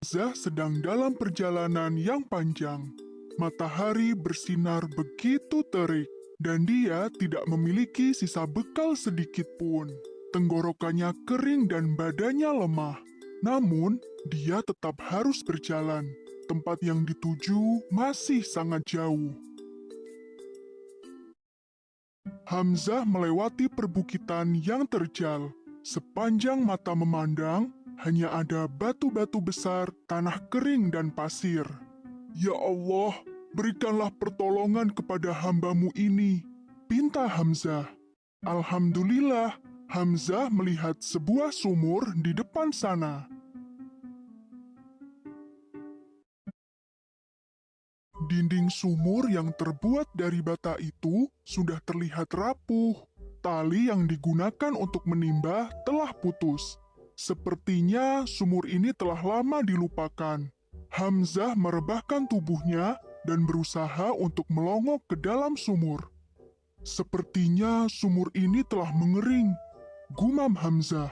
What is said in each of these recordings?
Hamzah sedang dalam perjalanan yang panjang. Matahari bersinar begitu terik, dan dia tidak memiliki sisa bekal sedikit pun. Tenggorokannya kering dan badannya lemah. Namun, dia tetap harus berjalan. Tempat yang dituju masih sangat jauh. Hamzah melewati perbukitan yang terjal. Sepanjang mata memandang, hanya ada batu-batu besar, tanah kering dan pasir. Ya Allah, berikanlah pertolongan kepada hamba-Mu ini, pinta Hamzah. Alhamdulillah, Hamzah melihat sebuah sumur di depan sana. Dinding sumur yang terbuat dari bata itu sudah terlihat rapuh. Tali yang digunakan untuk menimba telah putus. Sepertinya sumur ini telah lama dilupakan. Hamzah merebahkan tubuhnya dan berusaha untuk melongok ke dalam sumur. Sepertinya sumur ini telah mengering, gumam Hamzah.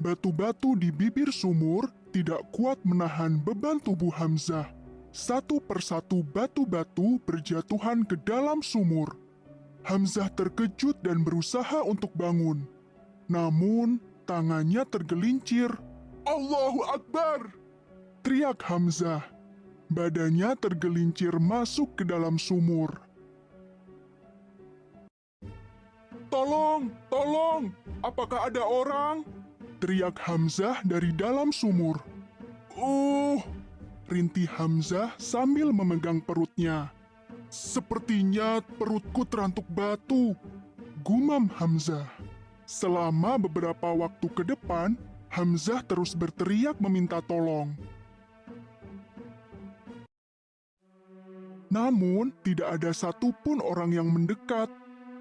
Batu-batu di bibir sumur tidak kuat menahan beban tubuh Hamzah. Satu persatu batu-batu berjatuhan ke dalam sumur. Hamzah terkejut dan berusaha untuk bangun. Namun, tangannya tergelincir. Allahu Akbar! Teriak Hamzah. Badannya tergelincir masuk ke dalam sumur. Tolong! Tolong! Apakah ada orang? Teriak Hamzah dari dalam sumur. Rintih Hamzah sambil memegang perutnya. Sepertinya perutku terantuk batu, gumam Hamzah. Selama beberapa waktu ke depan, Hamzah terus berteriak meminta tolong. Namun, tidak ada satupun orang yang mendekat.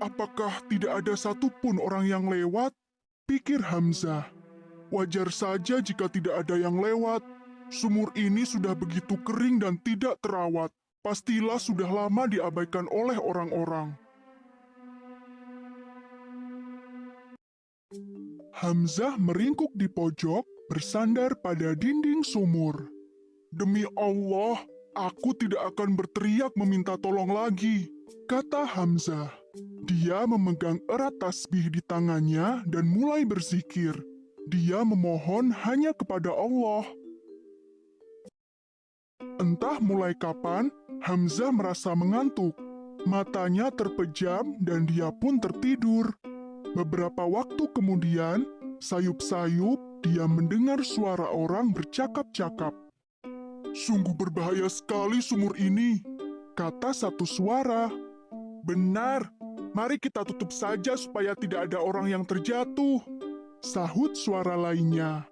Apakah tidak ada satupun orang yang lewat? Pikir Hamzah. Wajar saja jika tidak ada yang lewat. Sumur ini sudah begitu kering dan tidak terawat. Pastilah sudah lama diabaikan oleh orang-orang. Hamzah meringkuk di pojok, bersandar pada dinding sumur. Demi Allah, aku tidak akan berteriak meminta tolong lagi, kata Hamzah. Dia memegang erat tasbih di tangannya dan mulai berzikir. Dia memohon hanya kepada Allah. Entah mulai kapan, Hamzah merasa mengantuk. Matanya terpejam dan dia pun tertidur. Beberapa waktu kemudian, sayup-sayup dia mendengar suara orang bercakap-cakap. Sungguh berbahaya sekali sumur ini, kata satu suara. Benar, mari kita tutup saja supaya tidak ada orang yang terjatuh, sahut suara lainnya.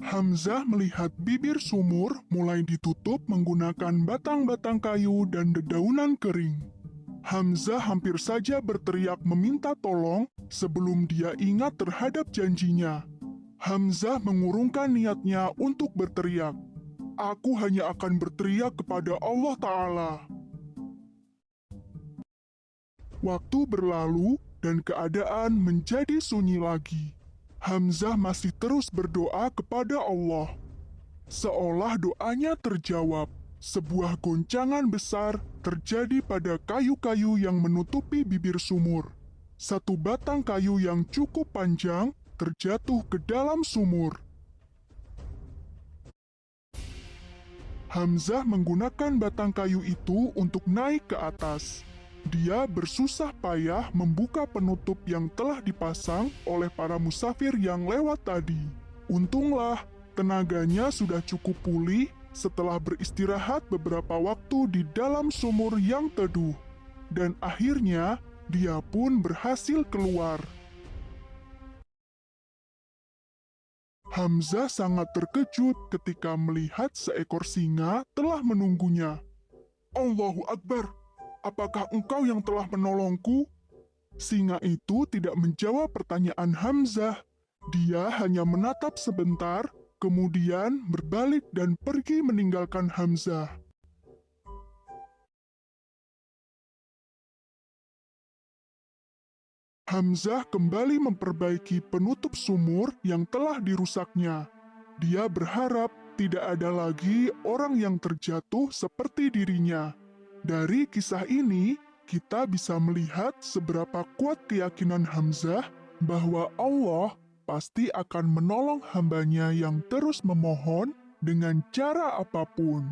Hamzah melihat bibir sumur mulai ditutup menggunakan batang-batang kayu dan dedaunan kering. Hamzah hampir saja berteriak meminta tolong sebelum dia ingat terhadap janjinya. Hamzah mengurungkan niatnya untuk berteriak. Aku hanya akan berteriak kepada Allah Ta'ala. Waktu berlalu dan keadaan menjadi sunyi lagi. Hamzah masih terus berdoa kepada Allah. Seolah doanya terjawab, sebuah goncangan besar terjadi pada kayu-kayu yang menutupi bibir sumur. Satu batang kayu yang cukup panjang terjatuh ke dalam sumur. Hamzah menggunakan batang kayu itu untuk naik ke atas. Dia bersusah payah membuka penutup yang telah dipasang oleh para musafir yang lewat tadi. Untunglah, tenaganya sudah cukup pulih setelah beristirahat beberapa waktu di dalam sumur yang teduh. Dan akhirnya, dia pun berhasil keluar. Hamzah sangat terkejut ketika melihat seekor singa telah menunggunya. Allahu Akbar! Apakah engkau yang telah menolongku? Singa itu tidak menjawab pertanyaan Hamzah. Dia hanya menatap sebentar, kemudian berbalik dan pergi meninggalkan Hamzah. Hamzah kembali memperbaiki penutup sumur yang telah dirusaknya. Dia berharap tidak ada lagi orang yang terjatuh seperti dirinya. Dari kisah ini, kita bisa melihat seberapa kuat keyakinan Hamzah bahwa Allah pasti akan menolong hambanya yang terus memohon dengan cara apapun.